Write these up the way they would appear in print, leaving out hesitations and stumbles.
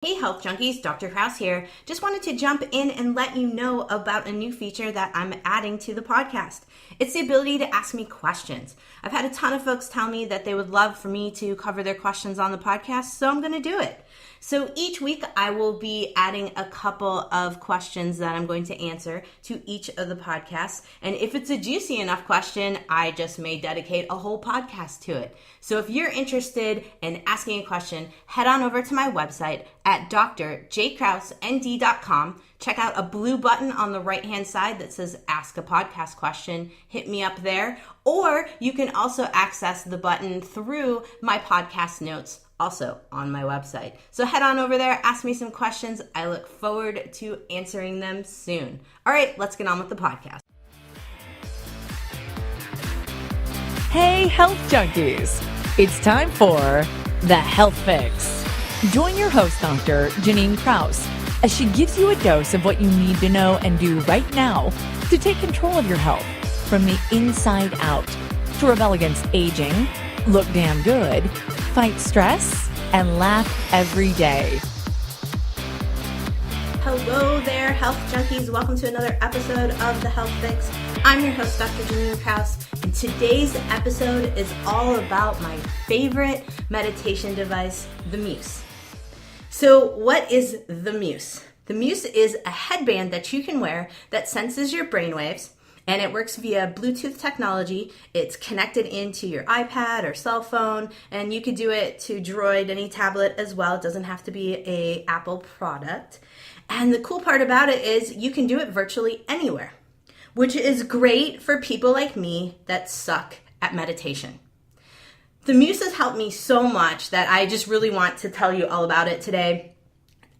Hey Health Junkies, Dr. Kraus here. Just wanted to jump in and let you know about a new feature that I'm adding to the podcast. It's the ability to ask me questions. I've had a ton of folks tell me that they would love for me to cover their questions on the podcast, so I'm going to do it. So each week I will be adding a couple of questions that I'm going to answer to each of the podcasts. And if it's a juicy enough question, I just may dedicate a whole podcast to it. So if you're interested in asking a question, head on over to my website at drjkrausnd.com. Check out a blue button on the right-hand side that says Ask a Podcast Question. Hit me up there. Or you can also access the button through my podcast notes, also on my website. So head on over there, ask me some questions. I look forward to answering them soon. All right, let's get on with the podcast. Hey, Health Junkies! It's time for The Health Fix. Join your host, Dr. Janine Kraus, as she gives you a dose of what you need to know and do right now to take control of your health from the inside out, to rebel against aging, look damn good, fight stress, and laugh every day. Hello there, Health Junkies. Welcome to another episode of The Health Fix. I'm your host, Dr. Janine Kraus, and today's episode is all about my favorite meditation device, the Muse. So what is the Muse? The Muse is a headband that you can wear that senses your brainwaves, and it works via Bluetooth technology. It's connected into your iPad or cell phone, and you could do it to Droid, any tablet as well. It doesn't have to be an Apple product. And the cool part about it is you can do it virtually anywhere, which is great for people like me that suck at meditation. The Muse has helped me so much that I just really want to tell you all about it today.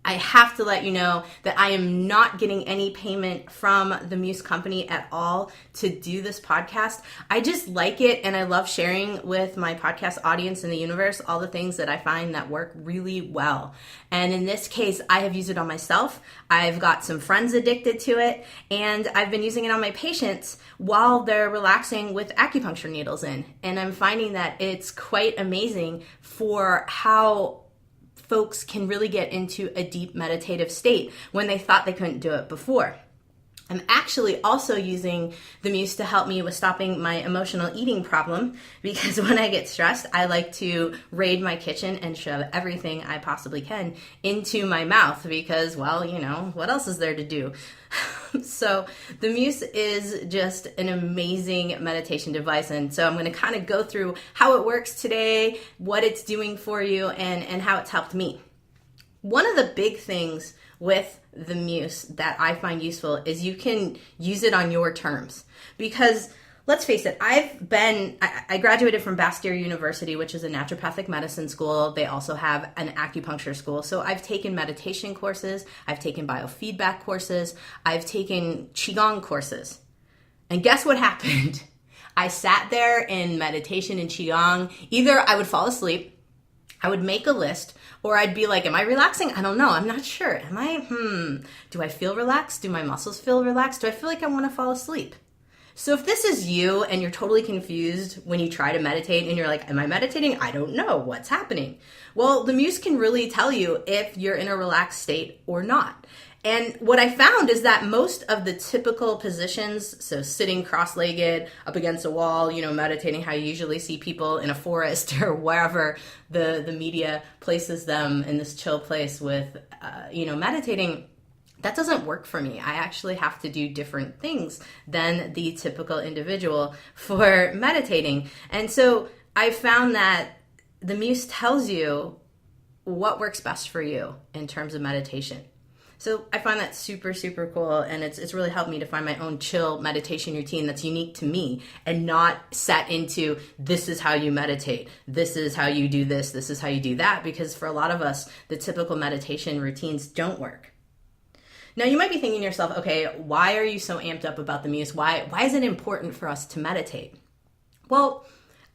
I have to let you know that I am not getting any payment from the Muse company at all to do this podcast. I just like it, and I love sharing with my podcast audience and the universe all the things that I find that work really well. And in this case, I have used it on myself. I've got some friends addicted to it, and I've been using it on my patients while they're relaxing with acupuncture needles in. And I'm finding that it's quite amazing for how folks can really get into a deep meditative state when they thought they couldn't do it before. I'm actually also using the Muse to help me with stopping my emotional eating problem, because when I get stressed, I like to raid my kitchen and shove everything I possibly can into my mouth because, well, you know, what else is there to do? So the Muse is just an amazing meditation device, and so I'm going to kind of go through how it works today, what it's doing for you, and how it's helped me. One of the big things with the Muse that I find useful is you can use it on your terms, because let's face it, I graduated from Bastyr University, which is a naturopathic medicine school. They also have an acupuncture school. So I've taken meditation courses, I've taken biofeedback courses, I've taken Qigong courses. And guess what happened? I sat there in meditation and Qigong. Either I would fall asleep, I would make a list, or I'd be like, am I relaxing? I don't know. I'm not sure. Am I? Do I feel relaxed? Do my muscles feel relaxed? Do I feel like I want to fall asleep? So if this is you and you're totally confused when you try to meditate and you're like, am I meditating? I don't know. What's happening? Well, the Muse can really tell you if you're in a relaxed state or not. And what I found is that most of the typical positions, so sitting cross-legged up against a wall, you know, meditating how you usually see people in a forest or wherever the media places them in this chill place with, meditating, that doesn't work for me. I actually have to do different things than the typical individual for meditating. And so I found that the Muse tells you what works best for you in terms of meditation. So I find that super, super cool, and it's really helped me to find my own chill meditation routine that's unique to me and not set into this is how you meditate, this is how you do this is how you do that, because for a lot of us, the typical meditation routines don't work. Now you might be thinking to yourself, okay, why are you so amped up about the Muse? Why is it important for us to meditate? Well,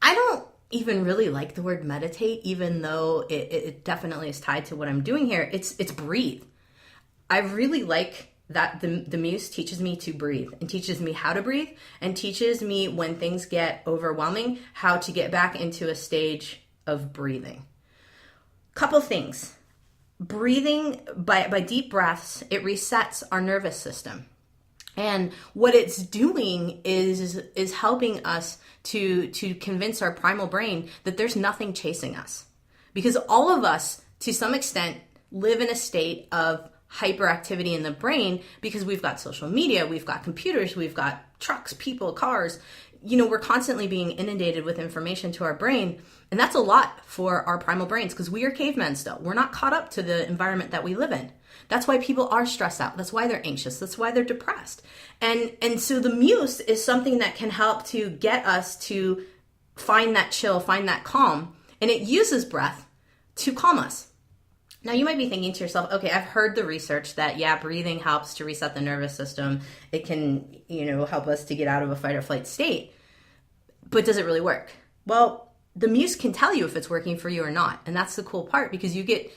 I don't even really like the word meditate, even though it definitely is tied to what I'm doing here. It's breathe. I really like that the Muse teaches me to breathe and teaches me how to breathe and teaches me when things get overwhelming, how to get back into a stage of breathing. Couple things. breathing by deep breaths, it resets our nervous system. And what it's doing is helping us to convince our primal brain that there's nothing chasing us. Because all of us, to some extent, live in a state of hyperactivity in the brain because we've got social media, we've got computers, we've got trucks, people, cars. We're constantly being inundated with information to our brain. And that's a lot for our primal brains because we are cavemen still. We're not caught up to the environment that we live in. That's why people are stressed out. That's why they're anxious. That's why they're depressed. And so the Muse is something that can help to get us to find that chill, find that calm. And it uses breath to calm us. Now you might be thinking to yourself, okay, I've heard the research that, breathing helps to reset the nervous system. It can, help us to get out of a fight or flight state. But does it really work? Well, the Muse can tell you if it's working for you or not. And that's the cool part because you get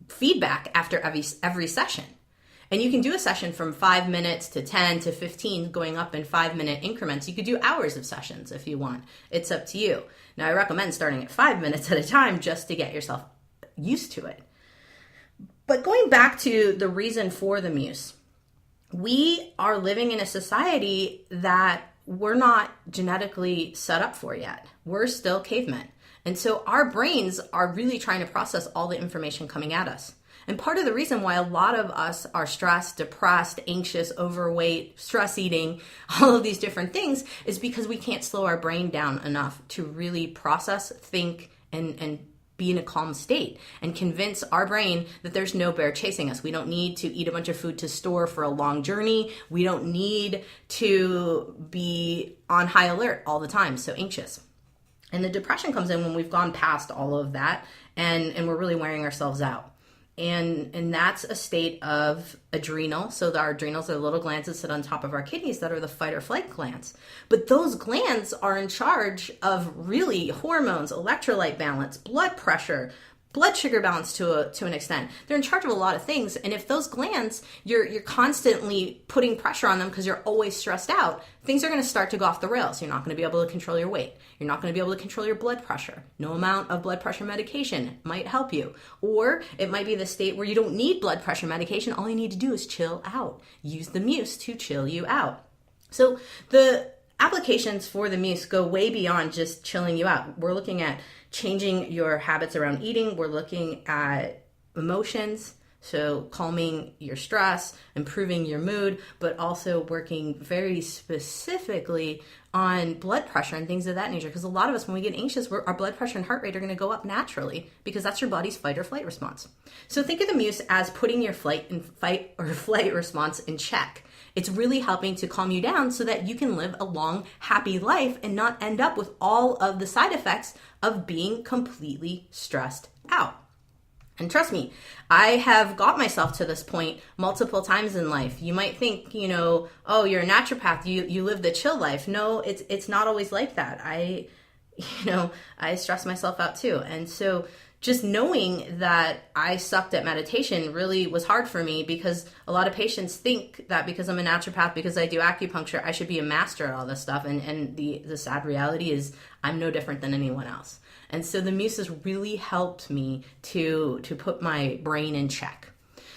feedback after every session. And you can do a session from 5 minutes to 10 to 15, going up in 5-minute increments. You could do hours of sessions if you want. It's up to you. Now, I recommend starting at 5 minutes at a time just to get yourself used to it. But going back to the reason for the Muse, we are living in a society that we're not genetically set up for yet. We're still cavemen. And so our brains are really trying to process all the information coming at us. And part of the reason why a lot of us are stressed, depressed, anxious, overweight, stress eating, all of these different things is because we can't slow our brain down enough to really process, think, and be in a calm state and convince our brain that there's no bear chasing us. We don't need to eat a bunch of food to store for a long journey. We don't need to be on high alert all the time, so anxious. And the depression comes in when we've gone past all of that and we're really wearing ourselves out. And that's a state of adrenal. So our adrenals are the little glands that sit on top of our kidneys that are the fight or flight glands. But those glands are in charge of really hormones, electrolyte balance, blood pressure, blood sugar balance to an extent. They're in charge of a lot of things. And if those glands, you're constantly putting pressure on them because you're always stressed out, things are going to start to go off the rails. You're not going to be able to control your weight. You're not going to be able to control your blood pressure. No amount of blood pressure medication might help you. Or it might be the state where you don't need blood pressure medication. All you need to do is chill out. Use the Muse to chill you out. So the applications for the Muse go way beyond just chilling you out. We're looking at changing your habits around eating. We're looking at emotions, so calming your stress, improving your mood, but also working very specifically on blood pressure and things of that nature. Because a lot of us, when we get anxious, our blood pressure and heart rate are going to go up naturally because that's your body's fight or flight response. So think of the Muse as putting your fight or flight response in check. It's really helping to calm you down so that you can live a long, happy life and not end up with all of the side effects of being completely stressed out. And trust me, I have got myself to this point multiple times in life. You might think, oh, you're a naturopath, you live the chill life. No, it's not always like that. I stress myself out too. And so just knowing that I sucked at meditation really was hard for me because a lot of patients think that because I'm a naturopath, because I do acupuncture, I should be a master at all this stuff. And the sad reality is I'm no different than anyone else. And so the Muse has really helped me to put my brain in check.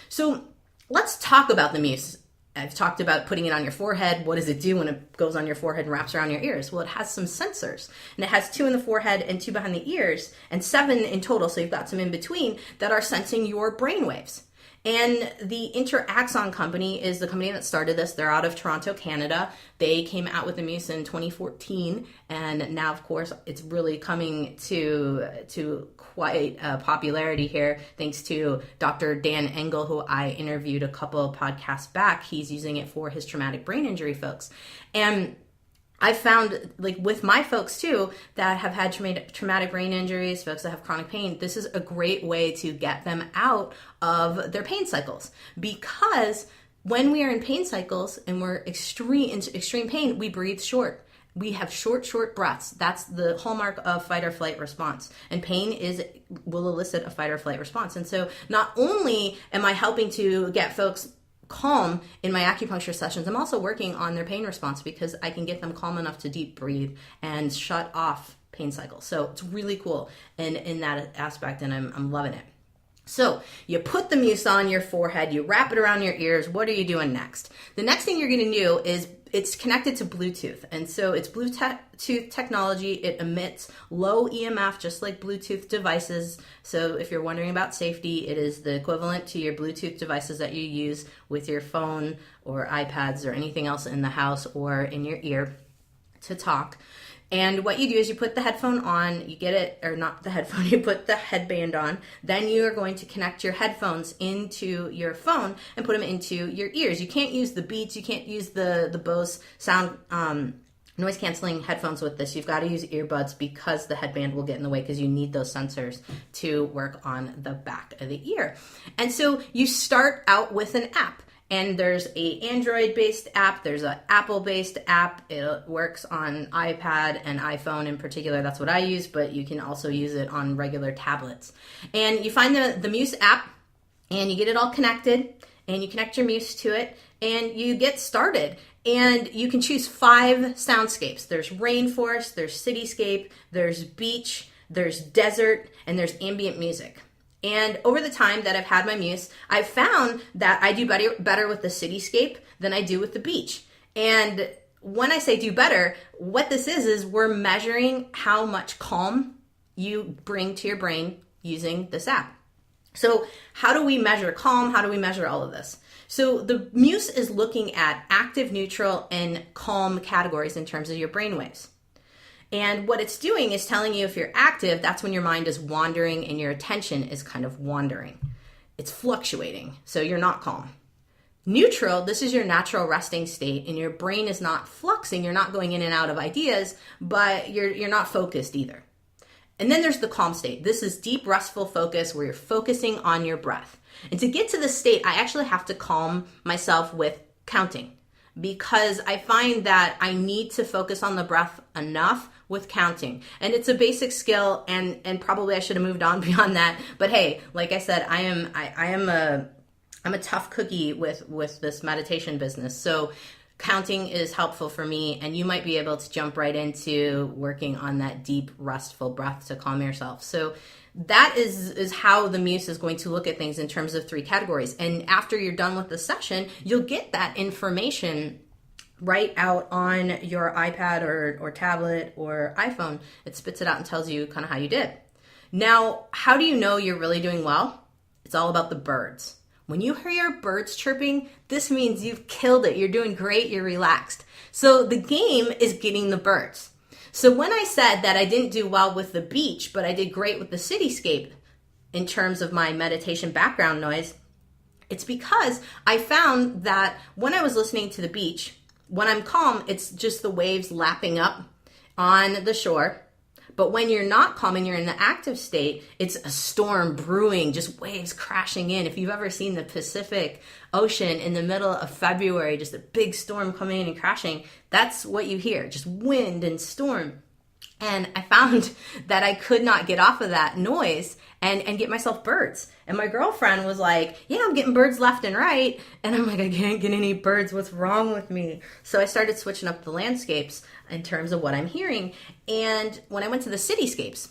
So let's talk about the Muse. I've talked about putting it on your forehead. What does it do when it goes on your forehead and wraps around your ears? Well, it has some sensors, and it has 2 in the forehead and 2 behind the ears, and 7 in total, so you've got some in between, that are sensing your brain waves. And the Interaxon company is the company that started this. They're out of Toronto, Canada. They came out with the Muse in 2014, and now, of course, it's really coming to quite popularity here, thanks to Dr. Dan Engel, who I interviewed a couple of podcasts back. He's using it for his traumatic brain injury folks. And I found, with my folks too, that have had traumatic brain injuries, folks that have chronic pain, this is a great way to get them out of their pain cycles. Because when we are in pain cycles and we're in extreme pain, we breathe short. We have short breaths. That's the hallmark of fight or flight response. And pain will elicit a fight or flight response. And so not only am I helping to get folks calm in my acupuncture sessions, I'm also working on their pain response because I can get them calm enough to deep breathe and shut off pain cycles. So it's really cool in that aspect, and I'm loving it. So you put the Muse on your forehead, you wrap it around your ears. What are you doing next? The next thing you're going to do is it's connected to Bluetooth. And so it's Bluetooth technology. It emits low EMF, just like Bluetooth devices. So if you're wondering about safety, it is the equivalent to your Bluetooth devices that you use with your phone or iPads or anything else in the house or in your ear to talk. And what you do is you put the headphone on, you get it, or not the headphone, you put the headband on. Then you are going to connect your headphones into your phone and put them into your ears. You can't use the Beats, you can't use the Bose sound noise canceling headphones with this. You've got to use earbuds because the headband will get in the way, because you need those sensors to work on the back of the ear. And so you start out with an app. And there's a Android-based app, there's an Apple-based app. It works on iPad and iPhone in particular. That's what I use, but you can also use it on regular tablets. And you find the Muse app, and you get it all connected, and you connect your Muse to it, and you get started. And you can choose 5 soundscapes. There's rainforest, there's cityscape, there's beach, there's desert, and there's ambient music. And over the time that I've had my Muse, I've found that I do better with the cityscape than I do with the beach. And when I say do better, what this is we're measuring how much calm you bring to your brain using this app. So how do we measure calm? How do we measure all of this? So the Muse is looking at active, neutral, and calm categories in terms of your brain waves. And what it's doing is telling you if you're active, that's when your mind is wandering and your attention is kind of wandering. It's fluctuating, so you're not calm. Neutral, this is your natural resting state, and your brain is not fluxing. You're not going in and out of ideas, but you're not focused either. And then there's the calm state. This is deep, restful focus where you're focusing on your breath. And to get to this state, I actually have to calm myself with counting, because I find that I need to focus on the breath enough with counting. And it's a basic skill, and probably I should have moved on beyond that. But hey, like I said, I'm a tough cookie with this meditation business. So counting is helpful for me, and you might be able to jump right into working on that deep, restful breath to calm yourself. So that is how the Muse is going to look at things in terms of 3 categories. And after you're done with the session, you'll get that information right out on your iPad or tablet or iPhone. It spits it out and tells you kind of how you did. Now, how do you know you're really doing well? It's all about the birds. When you hear birds chirping, this means you've killed it. You're doing great. You're relaxed. So the game is getting the birds. So when I said that I didn't do well with the beach, but I did great with the cityscape in terms of my meditation background noise, it's because I found that when I was listening to the beach, when I'm calm, it's just the waves lapping up on the shore. But when you're not calm and you're in the active state, it's a storm brewing, just waves crashing in. If you've ever seen the Pacific Ocean in the middle of February, just a big storm coming in and crashing, that's what you hear, just wind and storm. And I found that I could not get off of that noise and get myself birds. And my girlfriend was like, yeah, I'm getting birds left and right. And I'm like, I can't get any birds. What's wrong with me? So I started switching up the landscapes in terms of what I'm hearing. And when I went to the cityscapes,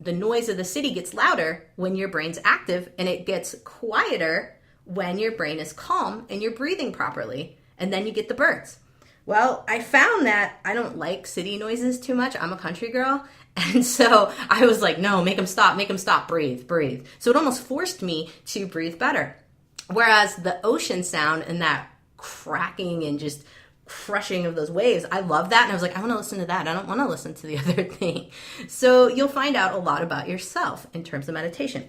the noise of the city gets louder when your brain's active, and it gets quieter when your brain is calm and you're breathing properly. And then you get the birds. Well, I found that I don't like city noises too much. I'm a country girl. And so I was like, no, make them stop, breathe. So it almost forced me to breathe better. Whereas the ocean sound and that cracking and just crushing of those waves, I love that. And I was like, I want to listen to that. I don't want to listen to the other thing. So you'll find out a lot about yourself in terms of meditation.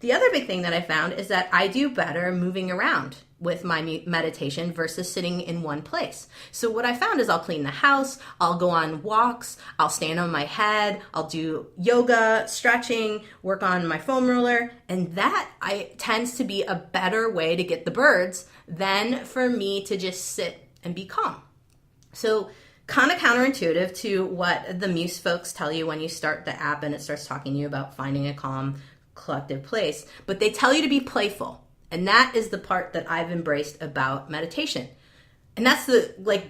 The other big thing that I found is that I do better moving around with my meditation versus sitting in one place. So what I found is I'll clean the house, I'll go on walks, I'll stand on my head, I'll do yoga, stretching, work on my foam roller, and that tends to be a better way to get the birds than for me to just sit and be calm. So kind of counterintuitive to what the Muse folks tell you when you start the app and it starts talking to you about finding a calm, collective place, but they tell you to be playful. And that is the part that I've embraced about meditation. And that's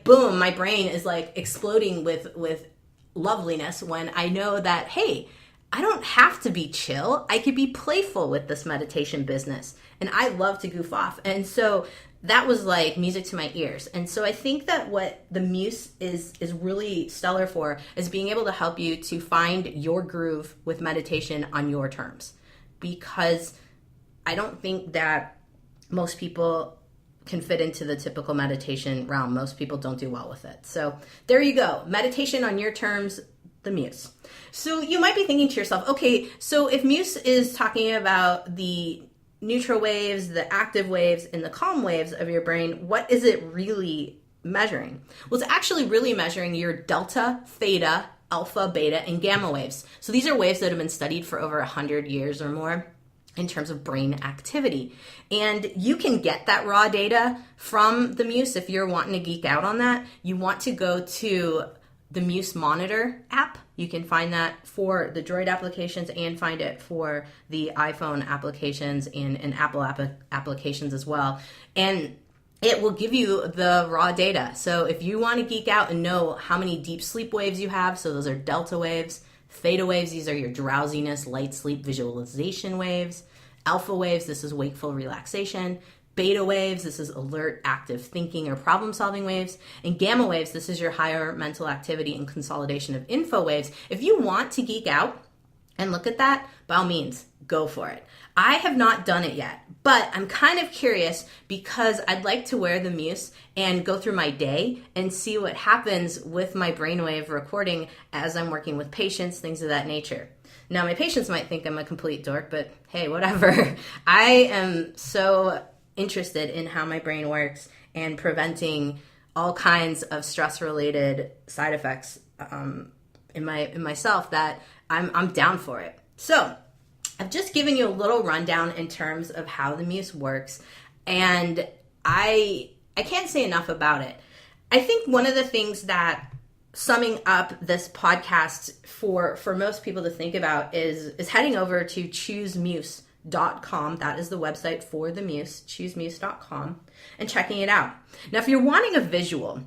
boom, my brain is like exploding with loveliness when I know that, hey, I don't have to be chill. I could be playful with this meditation business. And I love to goof off. And so that was like music to my ears. And so I think that what the Muse is really stellar for is being able to help you to find your groove with meditation on your terms. Because I don't think that most people can fit into the typical meditation realm. Most people don't do well with it. So there you go. Meditation on your terms, the Muse. So you might be thinking to yourself, okay, so if Muse is talking about the neutral waves, the active waves, and the calm waves of your brain, what is it really measuring? Well, it's actually really measuring your delta, theta, alpha, beta, and gamma waves. So these are waves that have been studied for over 100 years or more in terms of brain activity. And you can get that raw data from the Muse if you're wanting to geek out on that. You want to go to the Muse Monitor app. You can find that for the Droid applications and find it for the iPhone applications and Apple applications as well. And it will give you the raw data. So if you want to geek out and know how many deep sleep waves you have, so those are delta waves, theta waves, these are your drowsiness, light sleep visualization waves. Alpha waves, this is wakeful relaxation. Beta waves, this is alert, active thinking or problem solving waves. And gamma waves, this is your higher mental activity and consolidation of info waves. If you want to geek out and look at that, by all means, go for it. I have not done it yet, but I'm kind of curious because I'd like to wear the Muse and go through my day and see what happens with my brainwave recording as I'm working with patients, things of that nature. Now, my patients might think I'm a complete dork, but hey, whatever. I am so interested in how my brain works and preventing all kinds of stress-related side effects in myself that I'm down for it. So I've just given you a little rundown in terms of how the Muse works, and I can't say enough about it. I think one of the things that summing up this podcast for most people to think about is heading over to choosemuse.com. That is the website for the Muse, choosemuse.com, and checking it out. Now, if you're wanting a visual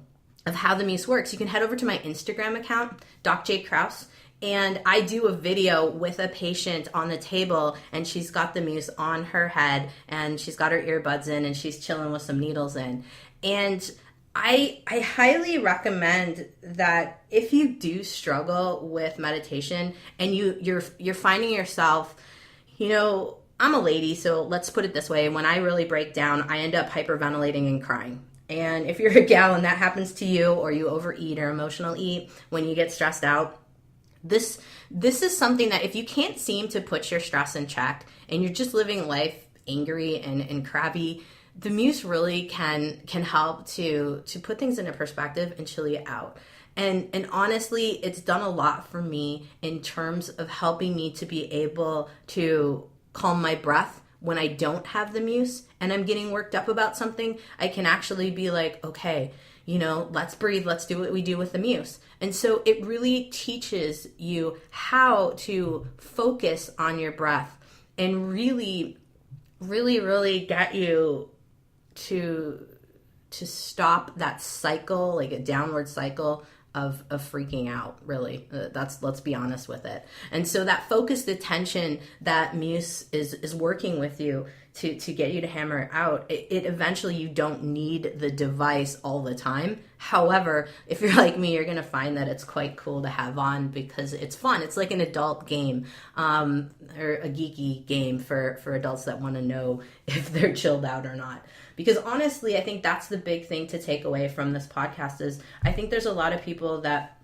of how the Muse works, you can head over to my Instagram account, Doc J. Krause, and I do a video with a patient on the table, and she's got the Muse on her head, and she's got her earbuds in, and she's chilling with some needles in. And I highly recommend that if you do struggle with meditation and you're finding yourself, I'm a lady, so let's put it this way. When I really break down, I end up hyperventilating and crying. And if you're a gal and that happens to you, or you overeat or emotional eat when you get stressed out, this is something that if you can't seem to put your stress in check and you're just living life angry and crabby, the Muse really can help to put things into perspective and chill you out. And honestly, it's done a lot for me in terms of helping me to be able to calm my breath when I don't have the Muse and I'm getting worked up about something. I can actually be like, okay, let's breathe, let's do what we do with the Muse. And so it really teaches you how to focus on your breath and really, really, really get you to stop that cycle, like a downward cycle of freaking out, really. Let's be honest with it. And so that focused attention that Muse is working with you to get you to hammer it out, it eventually you don't need the device all the time. However, if you're like me, you're going to find that it's quite cool to have on because it's fun. It's like an adult game or a geeky game for adults that want to know if they're chilled out or not. Because honestly, I think that's the big thing to take away from this podcast is I think there's a lot of people that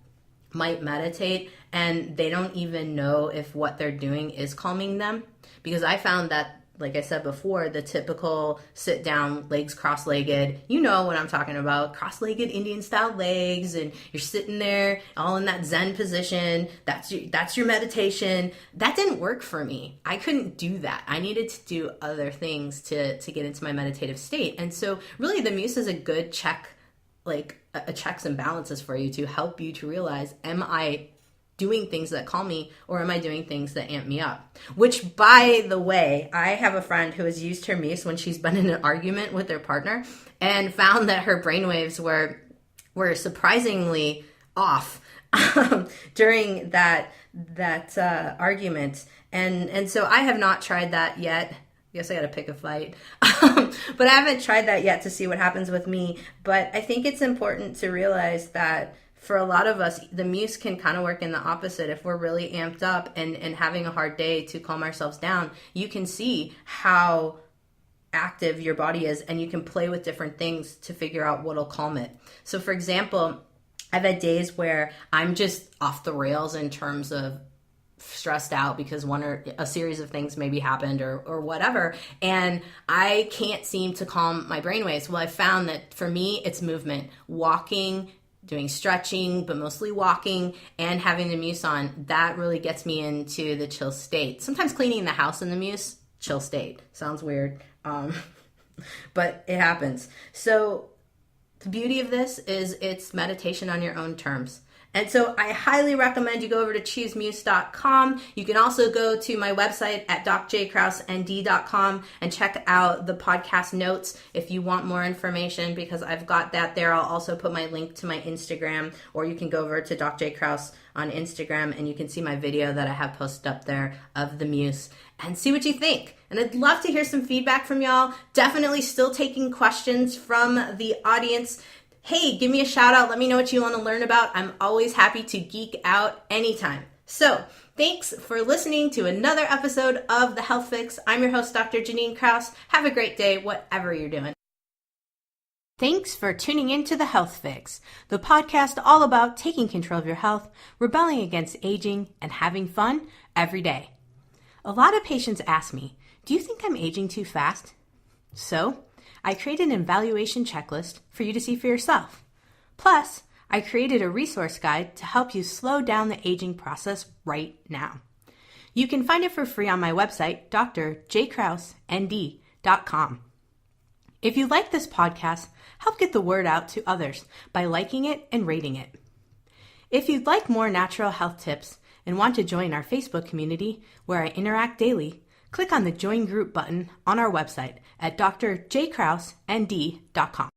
might meditate and they don't even know if what they're doing is calming them. Because I found that, like I said before, the typical sit down, legs cross-legged, you know what I'm talking about, cross-legged Indian style legs, and you're sitting there all in that Zen position. That's your meditation. That didn't work for me. I couldn't do that. I needed to do other things to get into my meditative state. And so really the Muse is a good check, like a checks and balances for you to help you to realize, am I doing things that calm me or am I doing things that amp me up? Which, by the way, I have a friend who has used her Muse when she's been in an argument with her partner and found that her brainwaves were surprisingly off during that argument. And so I have not tried that yet. I guess I got to pick a fight. But I haven't tried that yet to see what happens with me. But I think it's important to realize that for a lot of us, the Muse can kind of work in the opposite. If we're really amped up and having a hard day to calm ourselves down, you can see how active your body is, and you can play with different things to figure out what'll calm it. So for example, I've had days where I'm just off the rails in terms of stressed out because one or a series of things maybe happened or whatever, and I can't seem to calm my brainwaves. Well, I found that for me, it's movement, walking, doing stretching, but mostly walking, and having the Muse on. That really gets me into the chill state. Sometimes cleaning the house in the Muse, chill state. Sounds weird, but it happens. So the beauty of this is it's meditation on your own terms. And so I highly recommend you go over to choosemuse.com. You can also go to my website at docjkrausend.com and check out the podcast notes if you want more information, because I've got that there. I'll also put my link to my Instagram, or you can go over to Doc J Kraus on Instagram and you can see my video that I have posted up there of the Muse and see what you think. And I'd love to hear some feedback from y'all. Definitely still taking questions from the audience. Hey, give me a shout out. Let me know what you want to learn about. I'm always happy to geek out anytime. So thanks for listening to another episode of The Health Fix. I'm your host, Dr. Janine Kraus. Have a great day, whatever you're doing. Thanks for tuning in to The Health Fix, the podcast all about taking control of your health, rebelling against aging, and having fun every day. A lot of patients ask me, do you think I'm aging too fast? So I created an evaluation checklist for you to see for yourself. Plus, I created a resource guide to help you slow down the aging process right now. You can find it for free on my website, drjkrausend.com. If you like this podcast, help get the word out to others by liking it and rating it. If you'd like more natural health tips and want to join our Facebook community where I interact daily, click on the Join Group button on our website at drjkrausend.com.